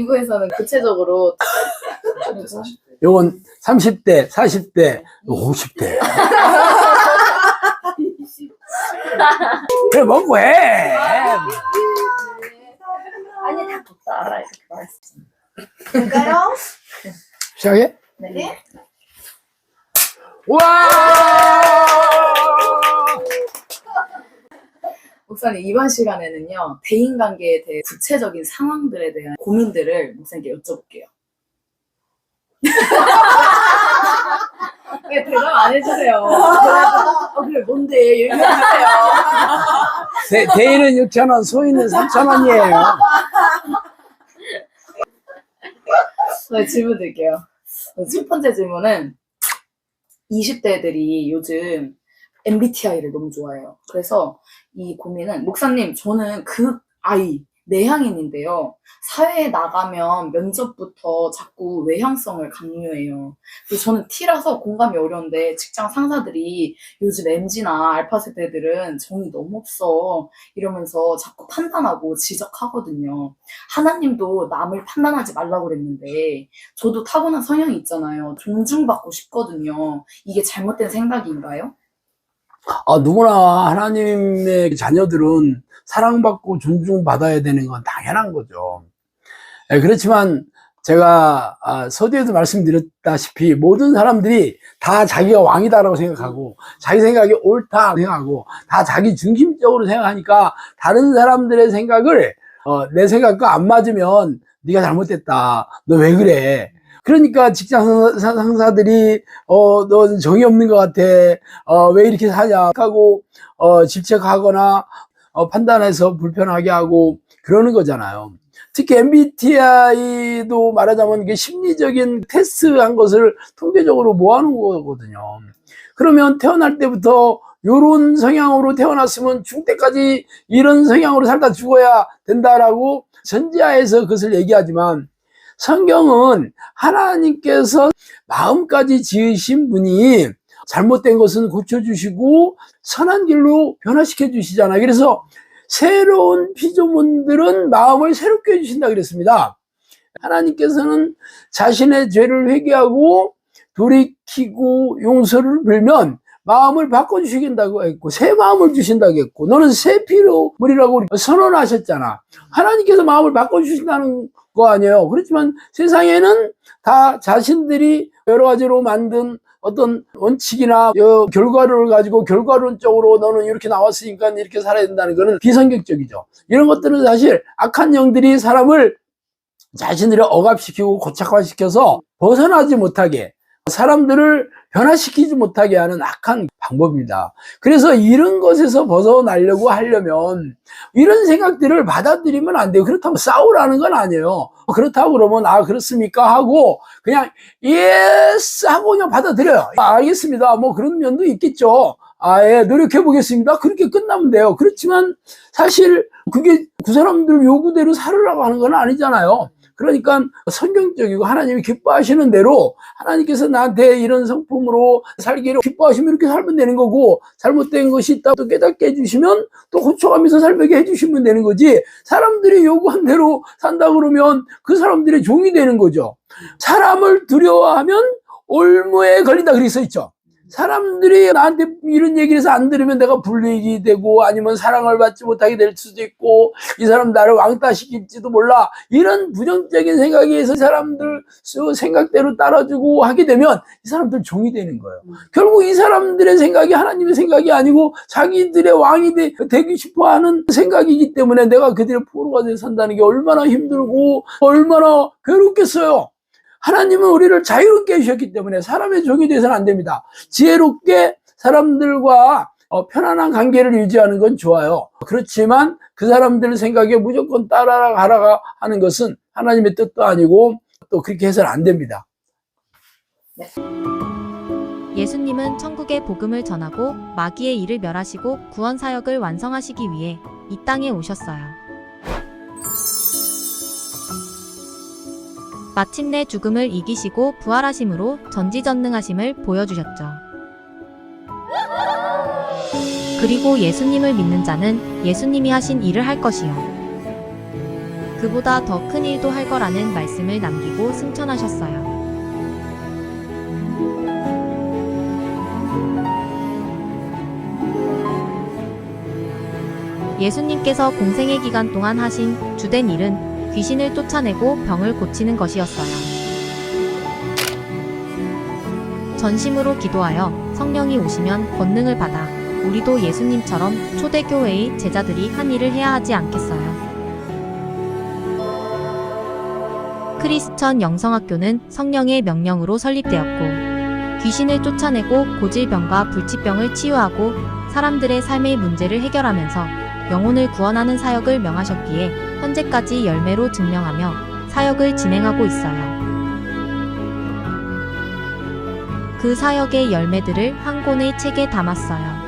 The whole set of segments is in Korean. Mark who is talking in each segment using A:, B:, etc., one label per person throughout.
A: 미국에서는 구체적으로
B: 요건 30대, 40대, 50대. 그래, 먹고 해.
A: 아니 다 덥다 알아 이렇게 말했습니다.
C: 될까요?
B: 시작해?
A: 네.
B: 와!
A: 목사님 이번 시간에는요 대인관계에 대해 구체적인 상황들에 대한 고민들을 목사님께 여쭤볼게요. 왜 대답 안 해주세요? 그래 뭔데 얘기해주세요.
B: 대인은 6,000원, 소인은 3,000원이에요.
A: 네, 질문 드릴게요. 첫 번째 질문은 20대들이 요즘 MBTI를 너무 좋아해요. 그래서 이 고민은 목사님 저는 극I 내향인인데요. 사회에 나가면 면접부터 자꾸 외향성을 강요해요. 그래서 저는 T라서 공감이 어려운데 직장 상사들이 요즘 MZ나 알파 세대들은 정이 너무 없어 이러면서 자꾸 판단하고 지적하거든요. 하나님도 남을 판단하지 말라고 그랬는데 저도 타고난 성향이 있잖아요. 존중받고 싶거든요. 이게 잘못된 생각인가요?
B: 누구나 하나님의 자녀들은 사랑받고 존중받아야 되는 건 당연한 거죠. 그렇지만 제가 서두에도 말씀드렸다시피 모든 사람들이 다 자기가 왕이다라고 생각하고 자기 생각이 옳다고 생각하고 다 자기 중심적으로 생각하니까 다른 사람들의 생각을 내 생각과 안 맞으면 네가 잘못됐다. 너 왜 그래? 그러니까 직장 상사들이 너 정이 없는 것 같아. 왜 이렇게 사냐 하고 질책하거나 판단해서 불편하게 하고 그러는 거잖아요. 특히 MBTI도 말하자면 이게 심리적인 테스트한 것을 통계적으로 모아놓은 거거든요. 그러면 태어날 때부터 이런 성향으로 태어났으면 죽을 때까지 이런 성향으로 살다 죽어야 된다라고 전제하에서 그것을 얘기하지만 성경은 하나님께서 마음까지 지으신 분이 잘못된 것은 고쳐주시고 선한 길로 변화시켜 주시잖아요. 그래서 새로운 피조물들은 마음을 새롭게 해주신다 그랬습니다. 하나님께서는 자신의 죄를 회개하고 돌이키고 용서를 빌면 마음을 바꿔주시겠다고 했고 새 마음을 주신다고 했고 너는 새 피조물이라고 선언하셨잖아. 하나님께서 마음을 바꿔주신다는 거 아니에요. 그렇지만 세상에는 다 자신들이 여러 가지로 만든 어떤 원칙이나 결과를 가지고 결과론적으로 너는 이렇게 나왔으니까 이렇게 살아야 된다는 것은 비성경적이죠. 이런 것들은 사실 악한 영들이 사람을 자신들을 억압시키고 고착화시켜서 벗어나지 못하게 사람들을 변화시키지 못하게 하는 악한 방법입니다. 그래서 이런 것에서 벗어나려고 하려면 이런 생각들을 받아들이면 안 돼요. 그렇다고 싸우라는 건 아니에요. 그렇다고 그러면 그렇습니까 하고 그냥 예스 하고 그냥 받아들여요. 알겠습니다. 뭐 그런 면도 있겠죠. 예, 노력해 보겠습니다. 그렇게 끝나면 돼요. 그렇지만 사실 그게 그 사람들 요구대로 살으라고 하는 건 아니잖아요. 그러니까 성경적이고 하나님이 기뻐하시는 대로 하나님께서 나한테 이런 성품으로 살기를 기뻐하시면 이렇게 살면 되는 거고 잘못된 것이 있다 또 깨닫게 해주시면 또 고쳐가면서 살게 해주시면 되는 거지 사람들이 요구한 대로 산다 그러면 그 사람들의 종이 되는 거죠. 사람을 두려워하면 올무에 걸린다 그렇게 써 있죠. 사람들이 나한테 이런 얘기를 해서 안 들으면 내가 불리익이 되고 아니면 사랑을 받지 못하게 될 수도 있고 이 사람 나를 왕따시킬지도 몰라 이런 부정적인 생각에 의해서 사람들 생각대로 따라주고 하게 되면 이 사람들 종이 되는 거예요. 결국 이 사람들의 생각이 하나님의 생각이 아니고 자기들의 왕이 되기 싶어하는 생각이기 때문에 내가 그들의 포로가 돼서 산다는 게 얼마나 힘들고 얼마나 괴롭겠어요. 하나님은 우리를 자유롭게 해주셨기 때문에 사람의 종이 되어서는 안 됩니다. 지혜롭게 사람들과 편안한 관계를 유지하는 건 좋아요. 그렇지만 그 사람들 생각에 무조건 따라가라가 하는 것은 하나님의 뜻도 아니고 또 그렇게 해서는 안 됩니다.
A: 네.
D: 예수님은 천국의 복음을 전하고 마귀의 일을 멸하시고 구원 사역을 완성하시기 위해 이 땅에 오셨어요. 마침내 죽음을 이기시고 부활하심으로 전지전능하심을 보여주셨죠. 그리고 예수님을 믿는 자는 예수님이 하신 일을 할 것이요. 그보다 더 큰 일도 할 거라는 말씀을 남기고 승천하셨어요. 예수님께서 공생의 기간 동안 하신 주된 일은 귀신을 쫓아내고 병을 고치는 것이었어요. 전심으로 기도하여 성령이 오시면 권능을 받아 우리도 예수님처럼 초대교회의 제자들이 한 일을 해야 하지 않겠어요. 크리스천 영성학교는 성령의 명령으로 설립되었고 귀신을 쫓아내고 고질병과 불치병을 치유하고 사람들의 삶의 문제를 해결하면서 영혼을 구원하는 사역을 명하셨기에 현재까지 열매로 증명하며 사역을 진행하고 있어요. 그 사역의 열매들을 한 권의 책에 담았어요.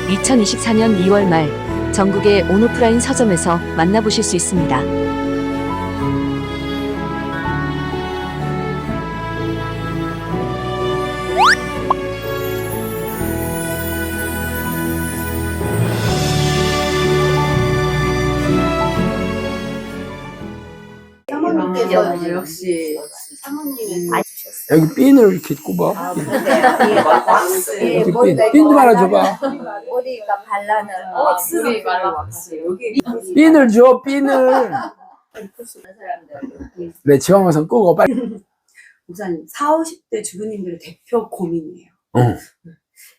C: (2024년 2월) 말 전국의 온오프라인 서점에서 만나보실 수 있습니다.
E: 사모님께서 역시 사모님이
B: 여기 핀을 이렇게 꼽아.
E: 왁스
B: 어디 핀 좀 하나 줘봐.
E: 머리가 발라는
A: 물이 말라봤어요. 여기
B: 핀을 줘, 핀을. 네, 지방방송 끄고 빨리.
F: 목사님, 40, 50대 주부님들의 대표 고민이에요.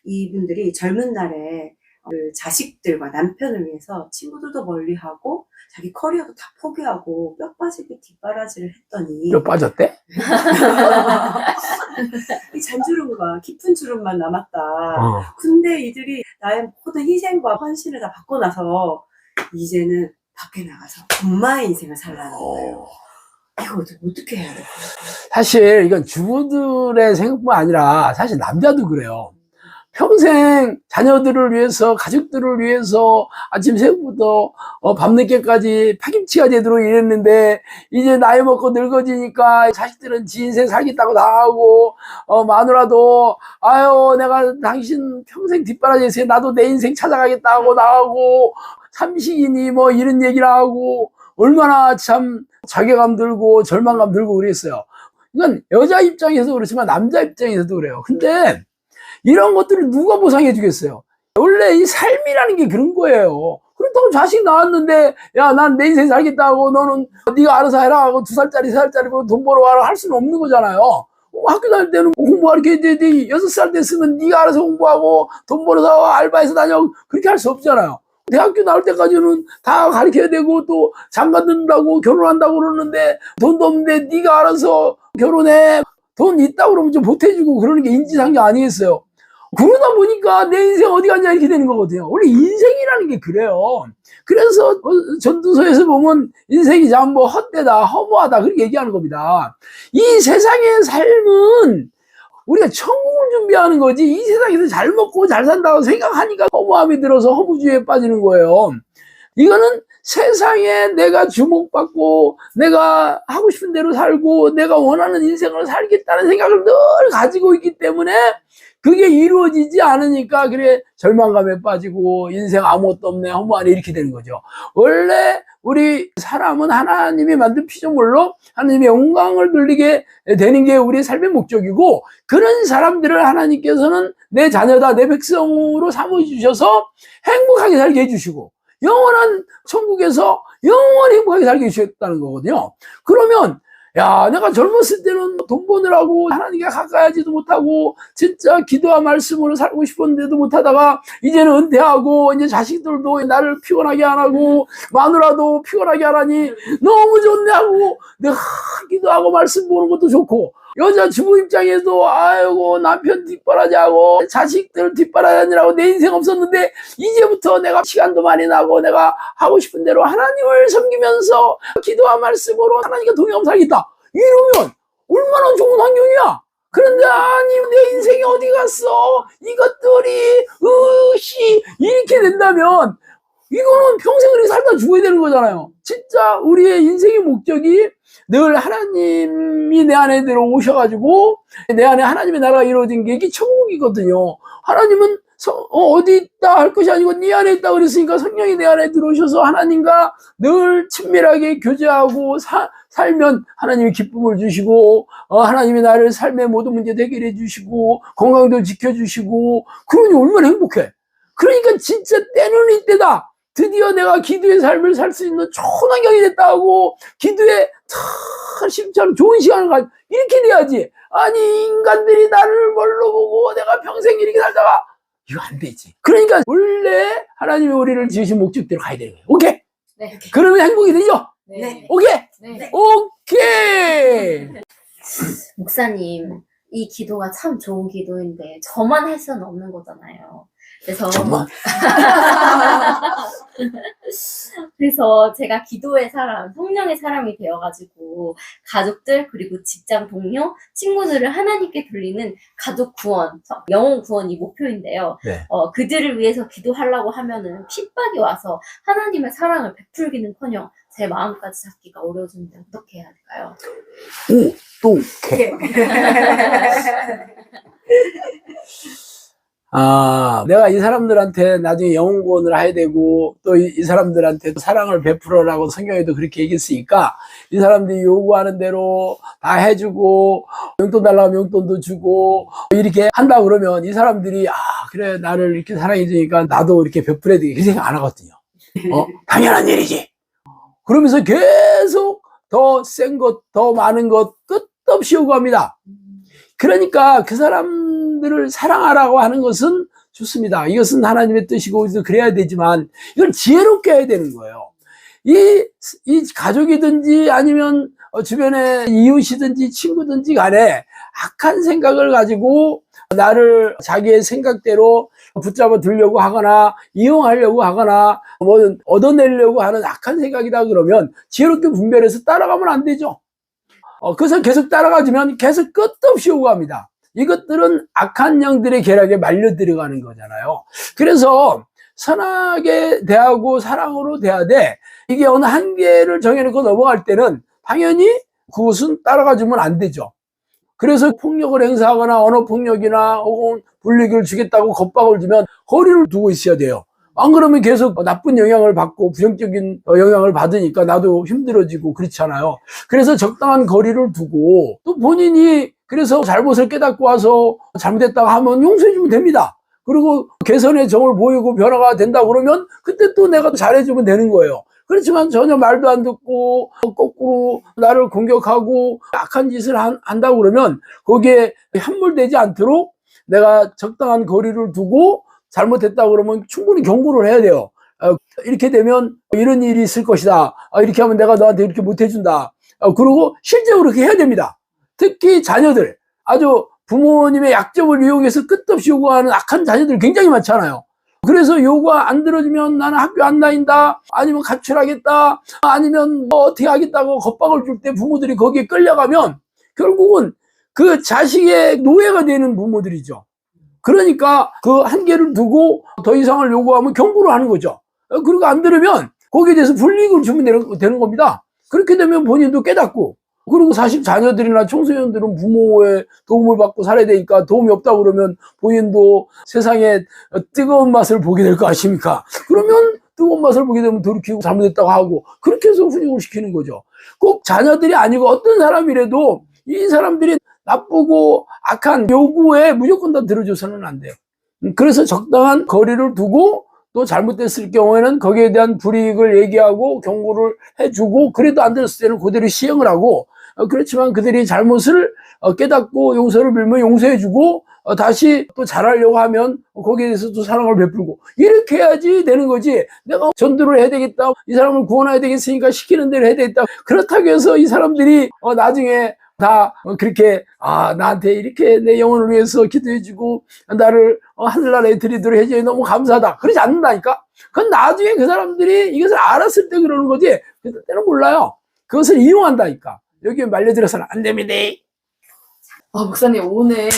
F: 이분들이 젊은 날에 그 자식들과 남편을 위해서 친구들도 멀리하고 자기 커리어도 다 포기하고 뼈 빠지게 뒷바라지를 했더니
B: 뼈 빠졌대?
F: 이 잔주름과 깊은 주름만 남았다.
B: 어.
F: 근데 이들이 나의 모든 희생과 헌신을 다 받고 나서 이제는 밖에 나가서 엄마의 인생을 살라는 거예요. 이거 어떻게 해야 될까요?
B: 사실 이건 주부들의 생각뿐만 아니라 사실 남자도 그래요. 평생 자녀들을 위해서, 가족들을 위해서 아침 새벽부터 밤늦게까지 파김치가 되도록 일했는데 이제 나이 먹고 늙어지니까 자식들은 지 인생 살겠다고 나가고 마누라도 아유 내가 당신 평생 뒷바라지에서 나도 내 인생 찾아가겠다 하고 나가고 삼식이니 뭐 이런 얘기를 하고 얼마나 참 자괴감 들고 절망감 들고 그랬어요. 이건 여자 입장에서 그렇지만 남자 입장에서도 그래요. 근데 이런 것들을 누가 보상해 주겠어요? 원래 이 삶이라는 게 그런 거예요. 그렇다고 자식 낳았는데 야 난 내 인생 살겠다고 너는 네가 알아서 해라 하고 2살짜리 3살짜리 돈 벌어 와라 할 수는 없는 거잖아요. 학교 다닐 때는 공부하게 되지 6살 됐으면 네가 알아서 공부하고 돈 벌어서 알바해서 다녀 그렇게 할 수 없잖아요. 대학교 나올 때까지는 다 가르쳐야 되고 또 장가 든다고 결혼한다고 그러는데 돈도 없는데 네가 알아서 결혼해 돈 있다고 그러면 좀 보태주고 그러는 게 인지상정 아니겠어요? 그러다 보니까 내 인생 어디 갔냐 이렇게 되는 거거든요. 원래 인생이라는 게 그래요. 그래서 전도서에서 보면 인생이 전부 헛되다 허무하다 그렇게 얘기하는 겁니다. 이 세상의 삶은 우리가 천국을 준비하는 거지 이 세상에서 잘 먹고 잘 산다고 생각하니까 허무함이 들어서 허무주의에 빠지는 거예요. 이거는 세상에 내가 주목받고 내가 하고 싶은 대로 살고 내가 원하는 인생을 살겠다는 생각을 늘 가지고 있기 때문에 그게 이루어지지 않으니까 그래 절망감에 빠지고 인생 아무것도 없네 허무하네 이렇게 되는 거죠. 원래 우리 사람은 하나님이 만든 피조물로 하나님의 영광을 돌리게 되는 게 우리의 삶의 목적이고 그런 사람들을 하나님께서는 내 자녀다 내 백성으로 삼아주셔서 행복하게 살게 해주시고 영원한 천국에서 영원히 행복하게 살게 해주셨다는 거거든요. 그러면 야 내가 젊었을 때는 돈 버느라고 하나님께 가까이 하지도 못하고 진짜 기도와 말씀으로 살고 싶었는데도 못하다가 이제는 은퇴하고 이제 자식들도 나를 피곤하게 안 하고 마누라도 피곤하게 안 하니 너무 좋네 하고 내가 기도하고 말씀 보는 것도 좋고 여자 주부 입장에도 아이고 남편 뒷바라지하고 자식들 뒷바라지하느라고 내 인생 없었는데 이제부터 내가 시간도 많이 나고 내가 하고 싶은 대로 하나님을 섬기면서 기도와 말씀으로 하나님과 동행하며 살겠다 이러면 얼마나 좋은 환경이야. 그런데 아니 내 인생이 어디 갔어 이것들이 이렇게 된다면 이거는 평생 그렇게 살다 죽어야 되는 거잖아요. 진짜 우리의 인생의 목적이 늘 하나님이 내 안에 들어오셔가지고 내 안에 하나님의 나라가 이루어진 게 이게 천국이거든요. 하나님은 어디 있다 할 것이 아니고 네 안에 있다 그랬으니까 성령이 내 안에 들어오셔서 하나님과 늘 친밀하게 교제하고 살면 하나님이 기쁨을 주시고 하나님이 나를 삶의 모든 문제 해결해 주시고 건강도 지켜주시고 그러니 얼마나 행복해. 그러니까 진짜 때는 이때다. 드디어 내가 기도의 삶을 살 수 있는 좋은 환경이 됐다 하고 기도에 참 쉽지 않은 좋은 시간을 가지고 이렇게 돼야지. 아니 인간들이 나를 뭘로 보고 내가 평생 이렇게 살다가 이거 안 되지. 그러니까 원래 하나님이 우리를 지으신 목적대로 가야 되는 거예요. 오케이?
A: 네.
B: 그러면 행복이 되죠?
A: 네.
B: 오케이?
A: 네.
B: 오케이!
E: 목사님, 이 기도가 참 좋은 기도인데 저만 할 수는 없는 거잖아요. 그래서
B: 정말?
E: 그래서 제가 기도의 사람, 성령의 사람이 되어가지고 가족들 그리고 직장 동료, 친구들을 하나님께 돌리는 가족 구원, 영혼 구원이 목표인데요.
B: 네.
E: 그들을 위해서 기도하려고 하면은 핍박이 와서 하나님의 사랑을 베풀기는커녕 제 마음까지 잡기가 어려워지는데 어떻게 해야 될까요?
B: 오케이. 내가 이 사람들한테 나중에 영혼 구원을 해야 되고 또 이 사람들한테 사랑을 베풀어라고 성경에도 그렇게 얘기했으니까 이 사람들이 요구하는 대로 다 해주고 용돈 달라고 용돈도 주고 이렇게 한다 그러면 이 사람들이 그래 나를 이렇게 사랑해 주니까 나도 이렇게 베풀어야 되겠다 이 생각 안 하거든요. 당연한 일이지. 그러면서 계속 더 센 것, 더 많은 것 끝없이 요구합니다. 그러니까 그 사람들을 사랑하라고 하는 것은 좋습니다. 이것은 하나님의 뜻이고 우리도 그래야 되지만 이걸 지혜롭게 해야 되는 거예요. 이 가족이든지 아니면 주변의 이웃이든지 친구든지 간에 악한 생각을 가지고 나를 자기의 생각대로 붙잡아 두려고 하거나 이용하려고 하거나 뭐 얻어내려고 하는 악한 생각이다 그러면 지혜롭게 분별해서 따라가면 안 되죠. 그래서 계속 따라가지면 계속 끝없이 요구합니다. 이것들은 악한 영들의 계략에 말려 들어가는 거잖아요. 그래서 선하게 대하고 사랑으로 대하되 이게 어느 한계를 정해놓고 넘어갈 때는 당연히 그것은 따라가 주면 안 되죠. 그래서 폭력을 행사하거나 언어폭력이나 혹은 불이익을 주겠다고 겁박을 주면 거리를 두고 있어야 돼요. 안 그러면 계속 나쁜 영향을 받고 부정적인 영향을 받으니까 나도 힘들어지고 그렇잖아요. 그래서 적당한 거리를 두고 또 본인이 그래서 잘못을 깨닫고 와서 잘못했다고 하면 용서해주면 됩니다. 그리고 개선의 정을 보이고 변화가 된다 그러면 그때 또 내가 잘해주면 되는 거예요. 그렇지만 전혀 말도 안 듣고 거꾸로 나를 공격하고 악한 짓을 한다고 그러면 거기에 함몰되지 않도록 내가 적당한 거리를 두고 잘못했다 그러면 충분히 경고를 해야 돼요. 이렇게 되면 이런 일이 있을 것이다. 이렇게 하면 내가 너한테 이렇게 못해준다. 그리고 실제로 그렇게 해야 됩니다. 특히 자녀들, 아주 부모님의 약점을 이용해서 끝없이 요구하는 악한 자녀들 굉장히 많잖아요. 그래서 요구가 안 들어주면 나는 학교 안 다닌다, 아니면 가출하겠다, 아니면 뭐 어떻게 하겠다고 겁박을 줄 때 부모들이 거기에 끌려가면 결국은 그 자식의 노예가 되는 부모들이죠. 그러니까 그 한계를 두고 더 이상을 요구하면 경고를 하는 거죠. 그리고 안 들으면 거기에 대해서 불이익을 주면 되는 겁니다. 그렇게 되면 본인도 깨닫고, 그리고 사실 자녀들이나 청소년들은 부모의 도움을 받고 살아야 되니까 도움이 없다 그러면 본인도 세상에 뜨거운 맛을 보게 될 거 아십니까? 그러면 뜨거운 맛을 보게 되면 돌이키고 잘못했다고 하고 그렇게 해서 훈육을 시키는 거죠. 꼭 자녀들이 아니고 어떤 사람이라도 이 사람들이 나쁘고 악한 요구에 무조건 다 들어줘서는 안 돼요. 그래서 적당한 거리를 두고 또 잘못됐을 경우에는 거기에 대한 불이익을 얘기하고 경고를 해주고 그래도 안 됐을 때는 그대로 시행을 하고 그렇지만 그들이 잘못을 깨닫고 용서를 빌면 용서해주고 다시 또 잘하려고 하면 거기에 대해서 또 사랑을 베풀고 이렇게 해야지 되는 거지. 내가 전도를 해야 되겠다, 이 사람을 구원해야 되겠으니까 시키는 대로 해야 되겠다. 그렇다고 해서 이 사람들이 나중에 다 그렇게 나한테 이렇게 내 영혼을 위해서 기도해주고 나를 하늘나라에 들이도록 해줘서 너무 감사하다 그러지 않는다니까. 그건 나중에 그 사람들이 이것을 알았을 때 그러는 거지 그때는 몰라요. 그것을 이용한다니까. 여기에 말려들어서는 안 됩니다.
A: 목사님, 오늘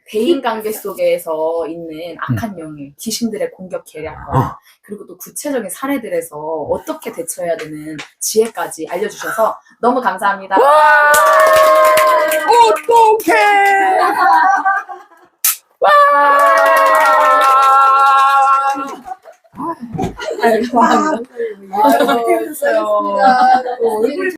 A: 대인관계 속에서 있는 악한 영의 귀신들의 공격 계략과 그리고 또 구체적인 사례들에서 어떻게 대처해야 되는 지혜까지 알려주셔서 너무 감사합니다.
B: 어떡해! 와!
A: 아유, 감사합니다.
F: 와,
A: 재밌었어요.
F: 얼굴